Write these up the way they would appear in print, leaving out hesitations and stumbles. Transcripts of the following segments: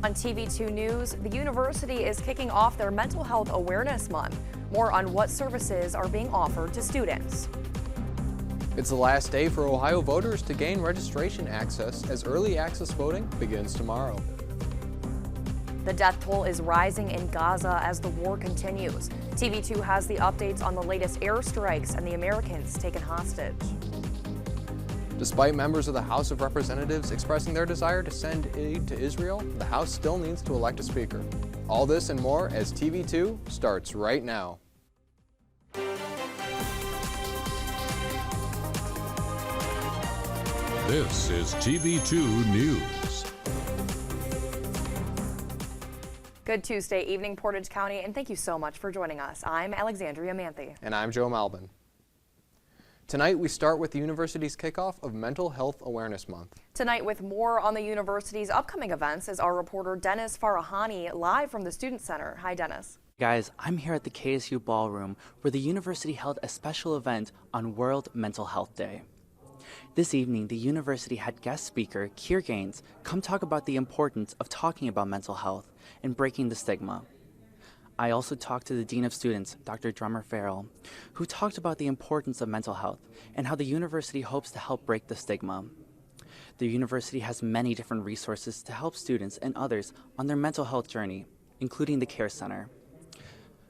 On TV2 News, the university is kicking off their Mental Health Awareness Month. More on what services are being offered to students. It's the last day for Ohio voters to gain registration access as early access voting begins tomorrow. The death toll is rising in Gaza as the war continues. TV2 has the updates on the latest airstrikes and the Americans taken hostage. Despite members of the House of Representatives expressing their desire to send aid to Israel, the House still needs to elect a speaker. All this and more as TV2 starts right now. This is TV2 News. Good Tuesday evening, Portage County, and thank you so much for joining us. I'm Alexandria Manthey. And I'm Joe Malbin. Tonight, we start with the university's kickoff of Mental Health Awareness Month. Tonight, with more on the university's upcoming events, is our reporter Dennis Farahani live from the Student Center. Hi, Dennis. Guys, I'm here at the KSU Ballroom, where the university held a special event on World Mental Health Day. This evening, the university had guest speaker Keir Gaines come talk about the importance of talking about mental health and breaking the stigma. I also talked to the Dean of Students, Dr. Drummer Farrell, who talked about the importance of mental health and how the university hopes to help break the stigma. The university has many different resources to help students and others on their mental health journey, including the Care Center.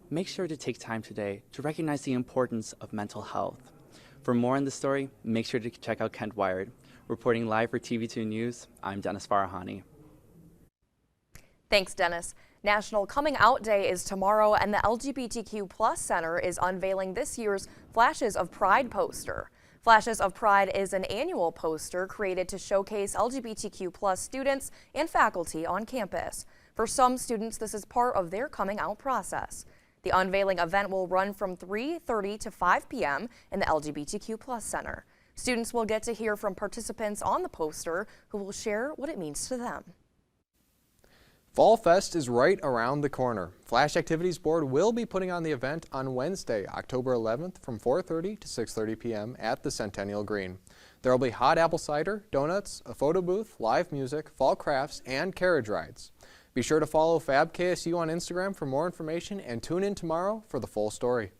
Make sure to take time today to recognize the importance of mental health. For more on the story, make sure to check out Kent Wired. Reporting live for TV2 News, I'm Dennis Farahani. Thanks, Dennis. National Coming Out Day is tomorrow, and the LGBTQ+ Center is unveiling this year's Flashes of Pride poster. Flashes of Pride is an annual poster created to showcase LGBTQ+ students and faculty on campus. For some students, this is part of their coming out process. The unveiling event will run from 3:30 to 5 p.m. in the LGBTQ+ Center. Students will get to hear from participants on the poster who will share what it means to them. Fall Fest is right around the corner. Flash Activities Board will be putting on the event on Wednesday, October 11th from 4:30 to 6:30 p.m. at the Centennial Green. There will be hot apple cider, donuts, a photo booth, live music, fall crafts, and carriage rides. Be sure to follow Fab KSU on Instagram for more information and tune in tomorrow for the full story.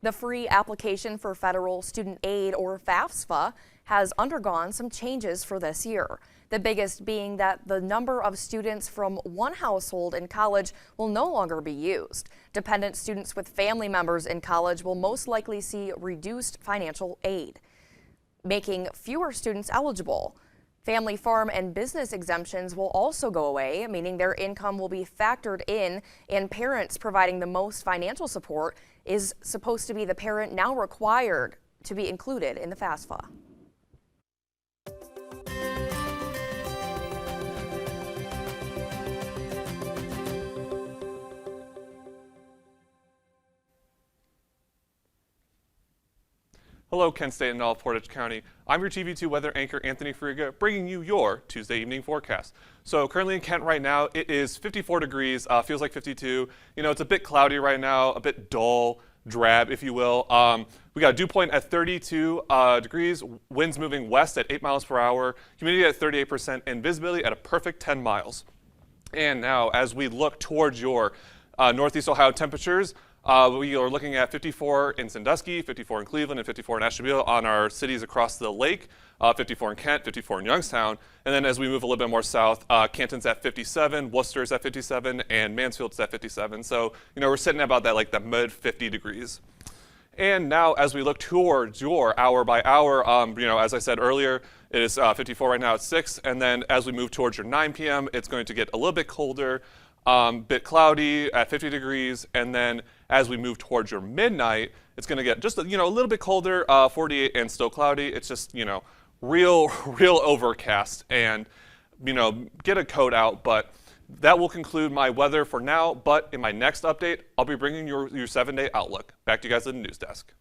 The free application for federal student aid, or FAFSA, has undergone some changes for this year. The biggest being that the number of students from one household in college will no longer be used. Dependent students with family members in college will most likely see reduced financial aid, making fewer students eligible. Family, farm, and business exemptions will also go away, meaning their income will be factored in, and parents providing the most financial support is supposed to be the parent now required to be included in the FAFSA. Hello, Kent State and all Portage County. I'm your TV2 weather anchor, Anthony Furiga, bringing you your Tuesday evening forecast. So currently in Kent right now, it is 54 degrees, feels like 52. You know, it's a bit cloudy right now, a bit dull, drab, if you will. We got a dew point at 32 degrees, winds moving west at 8 miles per hour, humidity at 38%, and visibility at a perfect 10 miles. And now, as we look towards your Northeast Ohio temperatures, we are looking at 54 in Sandusky, 54 in Cleveland, and 54 in Ashtabula on our cities across the lake, 54 in Kent, 54 in Youngstown. And then as we move a little bit more south, Canton's at 57, Worcester's at 57, and Mansfield's at 57. So, you know, we're sitting at about that, like the mid 50 degrees. And now as we look towards your hour by hour, you know, as I said earlier, it is 54 right now at 6. And then as we move towards your 9 p.m., it's going to get a little bit colder. Bit cloudy at 50 degrees, and then as we move towards your midnight, it's going to get just a little bit colder, 48, and still cloudy. It's just real overcast, and get a coat out. But that will conclude my weather for now. But in my next update, I'll be bringing your 7-day outlook. Back to you guys at the news desk.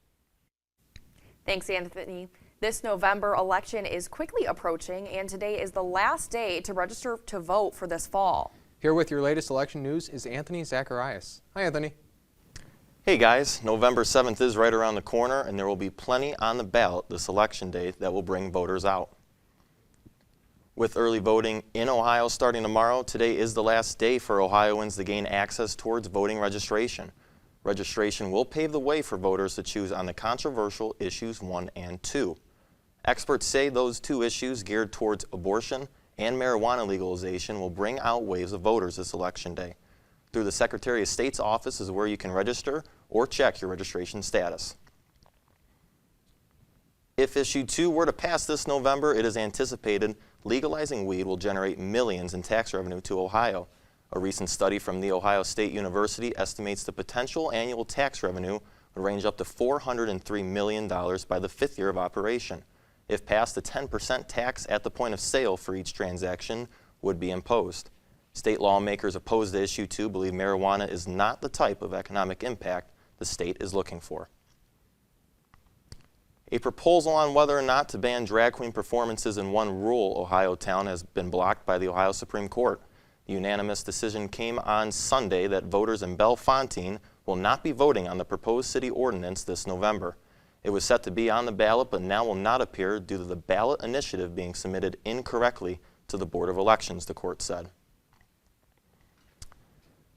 Thanks, Anthony. This November election is quickly approaching, and today is the last day to register to vote for this fall. Here with your latest election news is Anthony Zacharyasz. Hi, Anthony. Hey guys, November 7th is right around the corner, and there will be plenty on the ballot this election day that will bring voters out. With early voting in Ohio starting tomorrow, today is the last day for Ohioans to gain access towards voting registration. Registration will pave the way for voters to choose on the controversial issues 1 and 2. Experts say those 2 issues geared towards abortion and marijuana legalization will bring out waves of voters this election day. Through the Secretary of State's office is where you can register or check your registration status. If issue 2 were to pass this November, it is anticipated legalizing weed will generate millions in tax revenue to Ohio. A recent study from The Ohio State University estimates the potential annual tax revenue would range up to $403 million by the 5th year of operation. If passed, a 10% tax at the point of sale for each transaction would be imposed. State lawmakers opposed to issue 2 believe marijuana is not the type of economic impact the state is looking for. A proposal on whether or not to ban drag queen performances in one rural Ohio town has been blocked by the Ohio Supreme Court. The unanimous decision came on Sunday that voters in Bellefontaine will not be voting on the proposed city ordinance this November. It was set to be on the ballot, but now will not appear due to the ballot initiative being submitted incorrectly to the Board of Elections, the court said.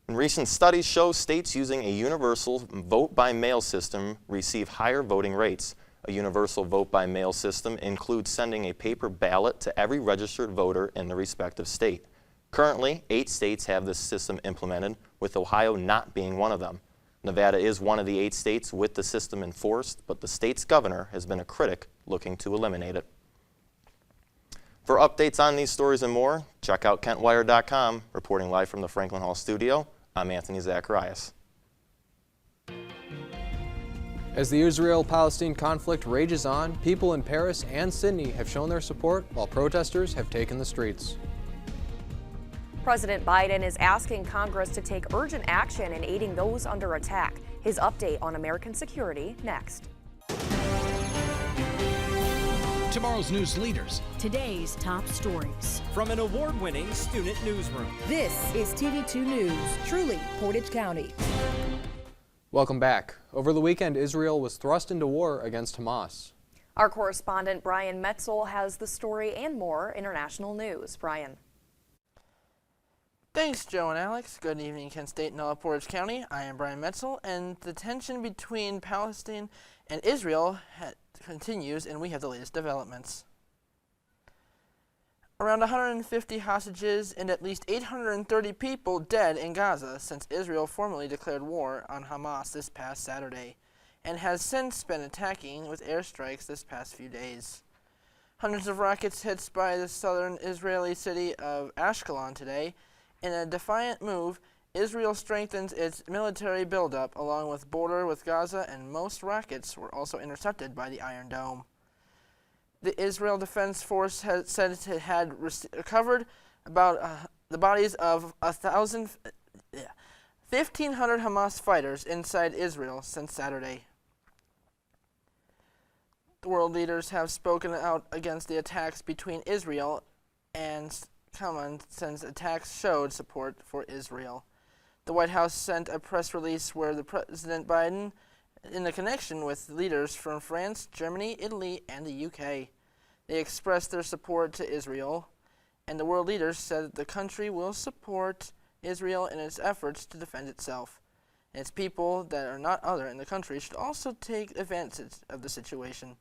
And recent studies show states using a universal vote-by-mail system receive higher voting rates. A universal vote-by-mail system includes sending a paper ballot to every registered voter in the respective state. Currently, 8 states have this system implemented, with Ohio not being one of them. Nevada is one of the 8 states with the system enforced, but the state's governor has been a critic looking to eliminate it. For updates on these stories and more, check out KentWire.com. Reporting live from the Franklin Hall studio, I'm Anthony Zacharyasz. As the Israel-Palestine conflict rages on, people in Paris and Sydney have shown their support while protesters have taken the streets. President Biden is asking Congress to take urgent action in aiding those under attack. His update on American security next. Tomorrow's news leaders. Today's top stories. From an award-winning student newsroom. This is TV2 News, truly Portage County. Welcome back. Over the weekend, Israel was thrust into war against Hamas. Our correspondent Brian Muetzel has the story and more international news. Brian. Thanks, Joe and Alex. Good evening, Kent State and all of Portage County. I am Brian Muetzel, and the tension between Palestine and Israel continues, and we have the latest developments. Around 150 hostages and at least 830 people dead in Gaza since Israel formally declared war on Hamas this past Saturday, and has since been attacking with airstrikes this past few days. Hundreds of rockets hit by the southern Israeli city of Ashkelon today. In a defiant move, Israel strengthens its military buildup along with border with Gaza, and most rockets were also intercepted by the Iron Dome. The Israel Defense Force has said it had recovered about the bodies of 1,500 Hamas fighters inside Israel since Saturday. The world leaders have spoken out against the attacks between Israel and Hamas since attacks showed support for Israel. The White House sent a press release where the President Biden, in a connection with leaders from France, Germany, Italy, and the UK. They expressed their support to Israel, and the world leaders said that the country will support Israel in its efforts to defend itself. And its people that are not other in the country should also take advantage of the situation.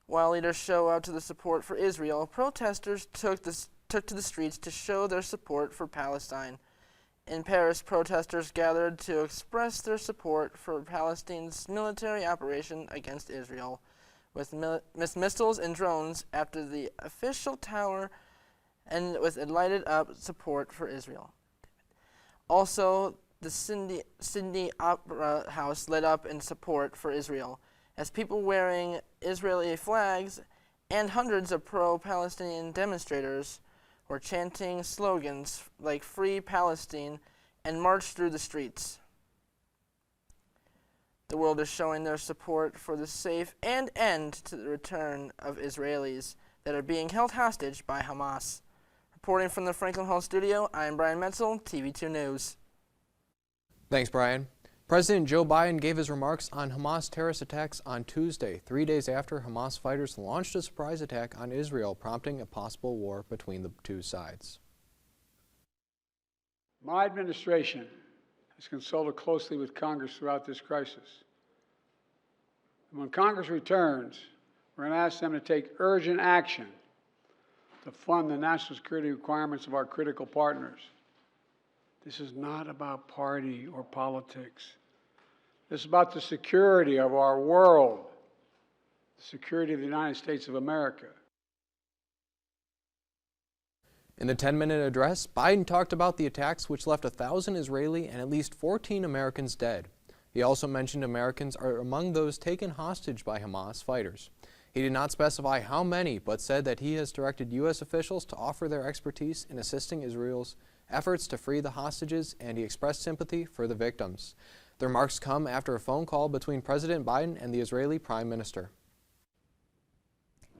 While leaders show out to the support for Israel, protesters took to the streets to show their support for Palestine. In Paris, protesters gathered to express their support for Palestine's military operation against Israel, with missiles and drones after the official tower, and with a lighted up support for Israel. Also, the Sydney Opera House lit up in support for Israel, as people wearing Israeli flags and hundreds of pro-Palestinian demonstrators were chanting slogans like Free Palestine and marched through the streets. The world is showing their support for the safe and end to the return of Israelis that are being held hostage by Hamas. Reporting from the Franklin Hall studio, I am Brian Muetzel, TV2 News. Thanks, Brian. President Joe Biden gave his remarks on Hamas terrorist attacks on Tuesday, 3 days after Hamas fighters launched a surprise attack on Israel, prompting a possible war between the two sides. My administration has consulted closely with Congress throughout this crisis. And when Congress returns, we're going to ask them to take urgent action to fund the national security requirements of our critical partners. This is not about party or politics. This is about the security of our world, the security of the United States of America. In the 10-minute address, Biden talked about the attacks which left 1,000 Israeli and at least 14 Americans dead. He also mentioned Americans are among those taken hostage by Hamas fighters. He did not specify how many, but said that he has directed U.S. officials to offer their expertise in assisting Israel's efforts to free the hostages, and he expressed sympathy for the victims. The remarks come after a phone call between President Biden and the Israeli Prime Minister.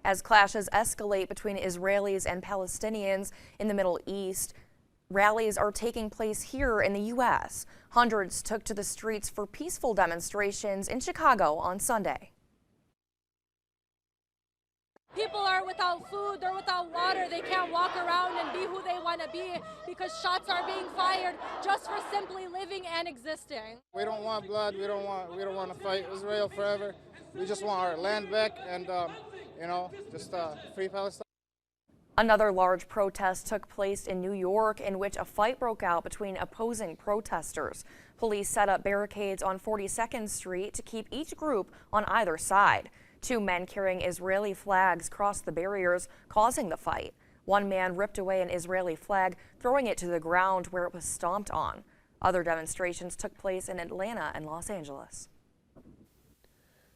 As clashes escalate between Israelis and Palestinians in the Middle East, rallies are taking place here in the U.S. Hundreds took to the streets for peaceful demonstrations in Chicago on Sunday. People are without food, they're without water, they can't walk around and be who they want to be because shots are being fired just for simply living and existing. We don't want blood, we don't want to fight Israel forever. We just want our land back and just free Palestine. Another large protest took place in New York in which a fight broke out between opposing protesters. Police set up barricades on 42nd Street to keep each group on either side. Two men carrying Israeli flags crossed the barriers, causing the fight. One man ripped away an Israeli flag, throwing it to the ground where it was stomped on. Other demonstrations took place in Atlanta and Los Angeles.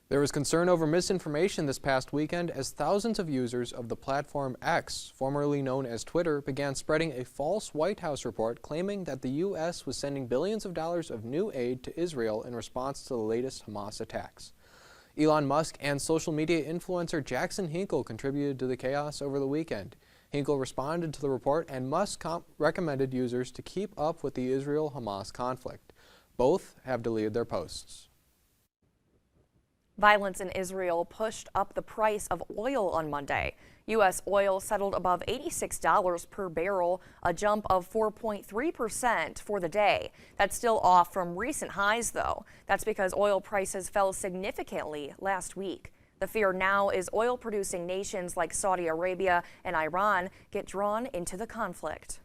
There was concern over misinformation this past weekend as thousands of users of the platform X, formerly known as Twitter, began spreading a false White House report claiming that the U.S. was sending billions of dollars of new aid to Israel in response to the latest Hamas attacks. Elon Musk and social media influencer Jackson Hinkle contributed to the chaos over the weekend. Hinkle responded to the report, and Musk recommended users to keep up with the Israel-Hamas conflict. Both have deleted their posts. Violence in Israel pushed up the price of oil on Monday. U.S. oil settled above $86 per barrel, a jump of 4.3% for the day. That's still off from recent highs, though. That's because oil prices fell significantly last week. The fear now is oil-producing nations like Saudi Arabia and Iran get drawn into the conflict.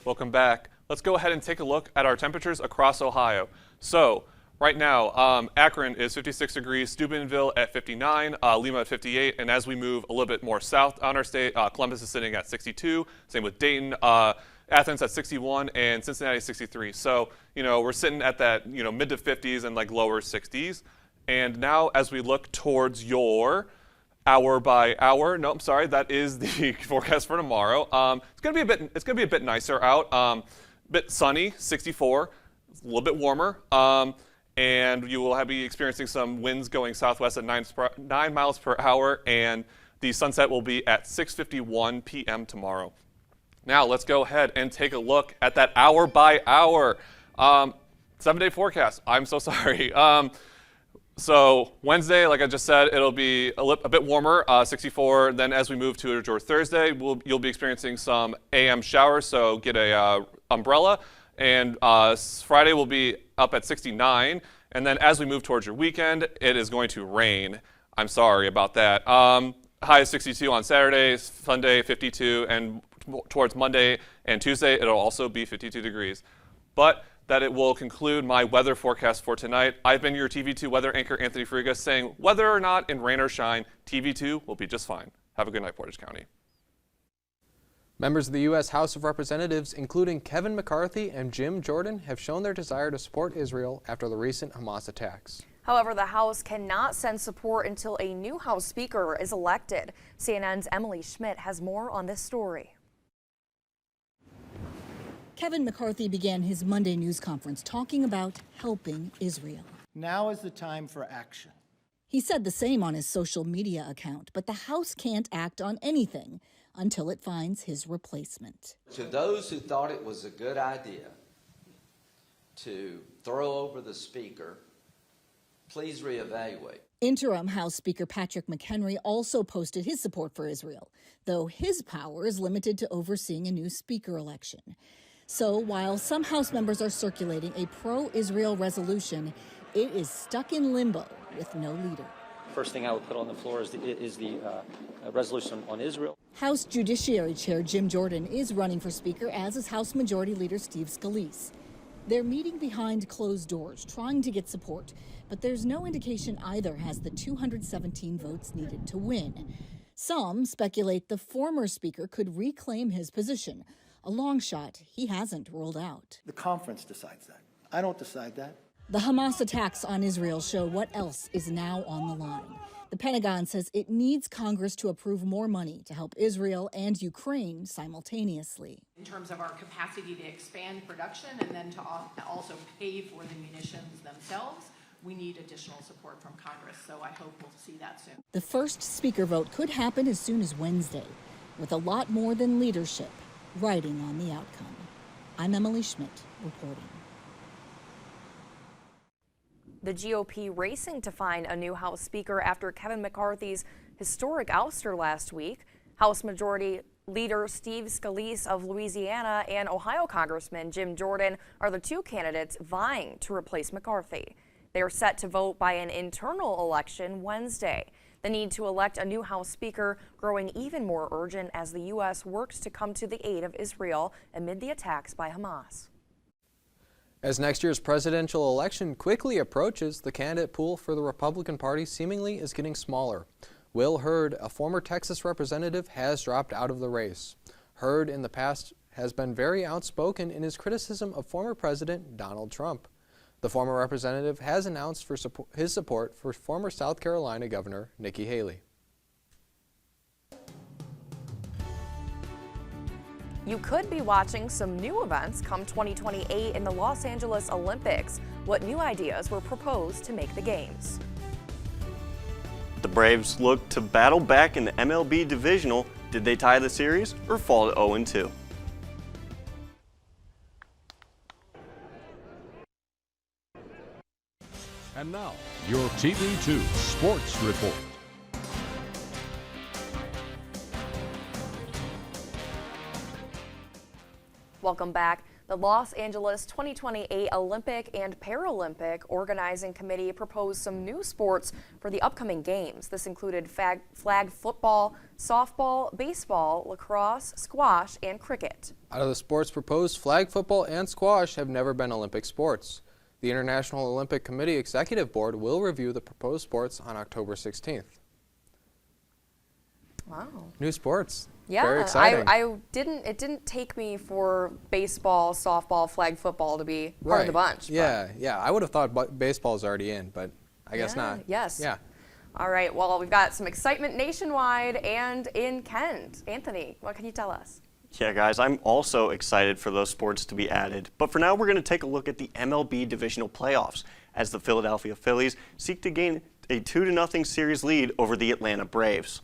Welcome back. Let's go ahead and take a look at our temperatures across Ohio. So right now, Akron is 56 degrees, Steubenville at 59, Lima at 58, and as we move a little bit more south on our state, Columbus is sitting at 62, same with Dayton, Athens at 61, and Cincinnati 63. So, we're sitting at that, mid to 50s and like lower 60s. And now as we look towards your hour by hour. No, I'm sorry. That is the forecast for tomorrow. It's gonna be a bit nicer out. Bit sunny, 64. A little bit warmer. And you will be experiencing some winds going southwest at 9 miles per hour. And the sunset will be at 6:51 p.m. tomorrow. Now let's go ahead and take a look at that hour by hour 7-day forecast. I'm so sorry. So Wednesday, like I just said, it'll be a bit warmer, 64. Then as we move to Thursday, you'll be experiencing some AM showers, so get a umbrella. And Friday will be up at 69. And then as we move towards your weekend, it is going to rain. I'm sorry about that. High is 62 on Saturday, Sunday 52, and towards Monday and Tuesday, it'll also be 52 degrees. But that it will conclude my weather forecast for tonight. I've been your TV2 weather anchor, Anthony Furiga, saying whether or not in rain or shine, TV2 will be just fine. Have a good night, Portage County. Members of the U.S. House of Representatives, including Kevin McCarthy and Jim Jordan, have shown their desire to support Israel after the recent Hamas attacks. However, the House cannot send support until a new House Speaker is elected. CNN's Emily Schmidt has more on this story. Kevin McCarthy began his Monday news conference talking about helping Israel. Now is the time for action. He said the same on his social media account, but the House can't act on anything until it finds his replacement. To those who thought it was a good idea to throw over the Speaker, please reevaluate. Interim House Speaker Patrick McHenry also posted his support for Israel, though his power is limited to overseeing a new Speaker election. So while some House members are circulating a pro-Israel resolution, it is stuck in limbo with no leader. First thing I would put on the floor is the resolution on Israel. House Judiciary Chair Jim Jordan is running for Speaker, as is House Majority Leader Steve Scalise. They're meeting behind closed doors, trying to get support, but there's no indication either has the 217 votes needed to win. Some speculate the former Speaker could reclaim his position, a long shot he hasn't ruled out. The conference decides that. I don't decide that. The Hamas attacks on Israel show what else is now on the line. The Pentagon says it needs Congress to approve more money to help Israel and Ukraine simultaneously. In terms of our capacity to expand production and then to also pay for the munitions themselves, we need additional support from Congress, so I hope we'll see that soon. The first Speaker vote could happen as soon as Wednesday, with a lot more than leadership riding on the outcome. I'm Emily Schmidt reporting. The GOP racing to find a new House Speaker after Kevin McCarthy's historic ouster last week. House Majority Leader Steve Scalise of Louisiana and Ohio Congressman Jim Jordan are the two candidates vying to replace McCarthy. They are set to vote by an internal election Wednesday. The need to elect a new House Speaker growing even more urgent as the U.S. works to come to the aid of Israel amid the attacks by Hamas. As next year's presidential election quickly approaches, the candidate pool for the Republican Party seemingly is getting smaller. Will Hurd, a former Texas representative, has dropped out of the race. Hurd in the past has been very outspoken in his criticism of former President Donald Trump. The former representative has announced his support for former South Carolina Governor Nikki Haley. You could be watching some new events come 2028 in the Los Angeles Olympics. What new ideas were proposed to make the games? The Braves look to battle back in the MLB divisional. Did they tie the series or fall to 0-2? And now, your TV2 Sports Report. Welcome back. The Los Angeles 2028 Olympic and Paralympic Organizing Committee proposed some new sports for the upcoming games. This included flag football, softball, baseball, lacrosse, squash, and cricket. Out of the sports proposed, flag football and squash have never been Olympic sports. The International Olympic Committee Executive Board will review the proposed sports on October 16th. Wow. New sports. Yeah, very exciting. It didn't take me for baseball, softball, flag football to be part of the bunch. Yeah, I would have thought baseball's already in, but I guess not. Yes. Yeah. All right, well, we've got some excitement nationwide and in Kent. Anthony, what can you tell us? Yeah, guys, I'm also excited for those sports to be added. But for now, we're going to take a look at the MLB divisional playoffs as the Philadelphia Phillies seek to gain a 2-0 series lead over the Atlanta Braves.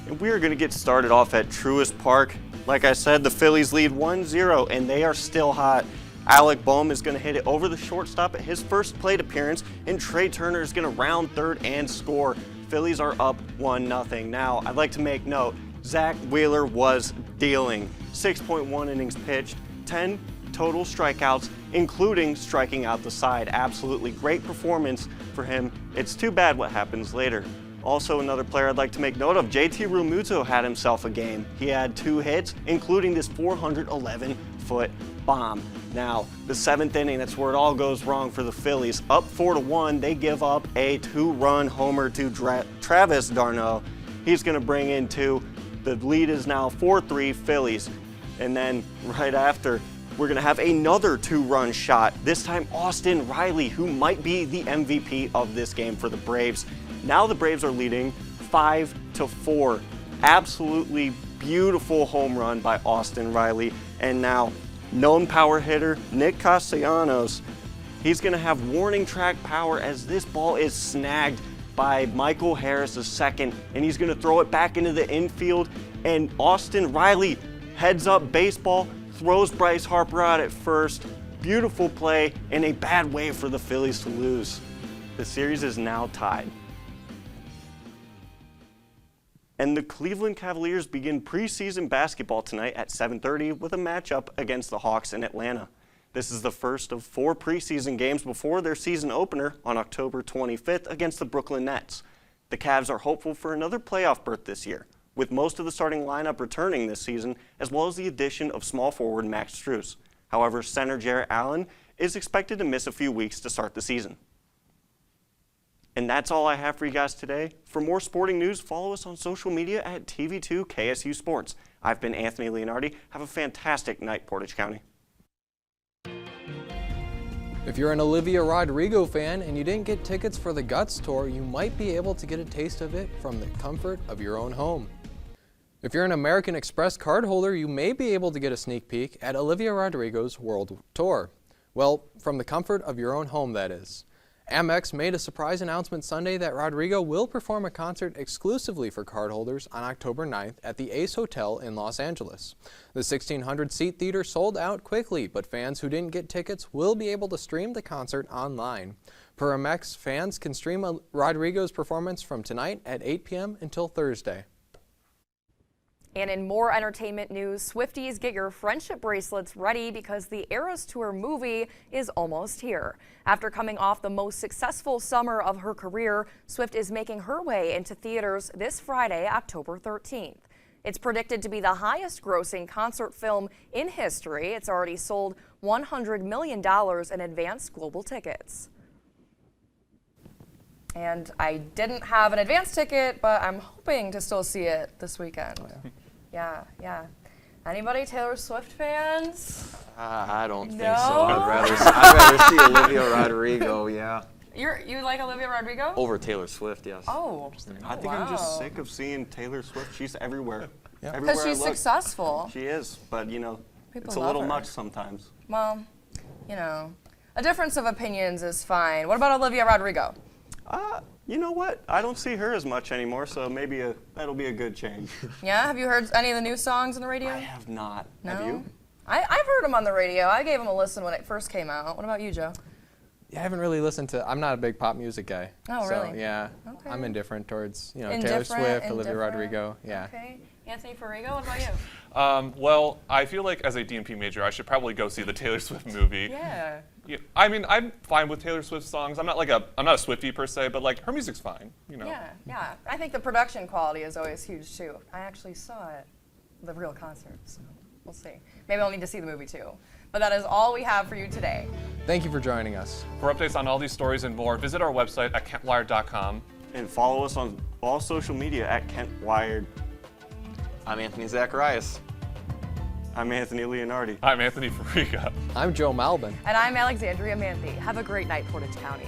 And we are going to get started off at Truist Park. Like I said, the Phillies lead 1-0, and they are still hot. Alec Boehm is going to hit it over the shortstop at his first plate appearance, and Trey Turner is going to round third and score. Phillies are up 1-0. Now, I'd like to make note, Zach Wheeler was dealing. 6.1 innings pitched, 10 total strikeouts, including striking out the side. Absolutely great performance for him. It's too bad what happens later. Also, another player I'd like to make note of, JT Realmuto had himself a game. He had 2 hits, including this 411-foot bomb. Now, the 7th inning, that's where it all goes wrong for the Phillies. Up 4-1, they give up a 2-run homer to Travis d'Arnaud. He's going to bring in 2. The lead is now 4-3 Phillies. And then right after, we're going to have another 2-run shot. This time, Austin Riley, who might be the MVP of this game for the Braves. Now the Braves are leading 5-4. Absolutely beautiful home run by Austin Riley. And now, known power hitter Nick Castellanos, he's going to have warning track power as this ball is snagged by Michael Harris II, and he's going to throw it back into the infield. And Austin Riley heads up baseball, throws Bryce Harper out at first. Beautiful play, and a bad way for the Phillies to lose. The series is now tied. And the Cleveland Cavaliers begin preseason basketball tonight at 7:30 with a matchup against the Hawks in Atlanta. This is the first of 4 preseason games before their season opener on October 25th against the Brooklyn Nets. The Cavs are hopeful for another playoff berth this year, with most of the starting lineup returning this season, as well as the addition of small forward Max Strus. However, center Jarrett Allen is expected to miss a few weeks to start the season. And that's all I have for you guys today. For more sporting news, follow us on social media at TV2 KSU Sports. I've been Anthony Leonardi. Have a fantastic night, Portage County. If you're an Olivia Rodrigo fan and you didn't get tickets for the Guts tour, you might be able to get a taste of it from the comfort of your own home. If you're an American Express card holder, you may be able to get a sneak peek at Olivia Rodrigo's world tour. Well, from the comfort of your own home, that is. Amex made a surprise announcement Sunday that Rodrigo will perform a concert exclusively for cardholders on October 9th at the Ace Hotel in Los Angeles. The 1,600-seat theater sold out quickly, but fans who didn't get tickets will be able to stream the concert online. Per Amex, fans can stream Rodrigo's performance from tonight at 8 p.m. until Thursday. And in more entertainment news, Swifties, get your friendship bracelets ready because the Eras Tour movie is almost here. After coming off the most successful summer of her career, Swift is making her way into theaters this Friday, October 13th. It's predicted to be the highest grossing concert film in history. It's already sold $100 million in advanced global tickets. And I didn't have an advance ticket, but I'm hoping to still see it this weekend. Yeah. Anybody Taylor Swift fans? I don't think No? so. I'd rather see Olivia Rodrigo, yeah. You like Olivia Rodrigo? Over Taylor Swift, yes. Oh, I think I'm just sick of seeing Taylor Swift. She's everywhere. Yeah. Everywhere Because she's I look. successful. She is, but you know, People it's a love little her. much sometimes. Well, you know, a difference of opinions is fine. What about Olivia Rodrigo? You know what? I don't see her as much anymore, so maybe that'll be a good change. Yeah? Have you heard any of the new songs on the radio? I have not. No? Have you? I've heard them on the radio. I gave them a listen when it first came out. What about you, Joe? Yeah, I haven't really listened to, I'm not a big pop music guy. Oh, so, really? yeah, Okay. I'm indifferent towards, Taylor Indifferent, Swift, Olivia indifferent. Rodrigo, yeah. Okay. Anthony Furiga, what about you? Well, I feel like as a DMP major, I should probably go see the Taylor Swift movie. Yeah. I mean, I'm fine with Taylor Swift songs. I'm not a Swiftie per se, but like her music's fine. Yeah. I think the production quality is always huge too. I actually saw it, the real concert, so we'll see. Maybe I'll need to see the movie too. But that is all we have for you today. Thank you for joining us. For updates on all these stories and more, visit our website at kentwired.com. And follow us on all social media at KentWired. I'm Anthony Zacharyasz. I'm Anthony Leonardi. I'm Anthony Furiga. I'm Joe Malbin. And I'm Alexandria Manthey. Have a great night, Portage County.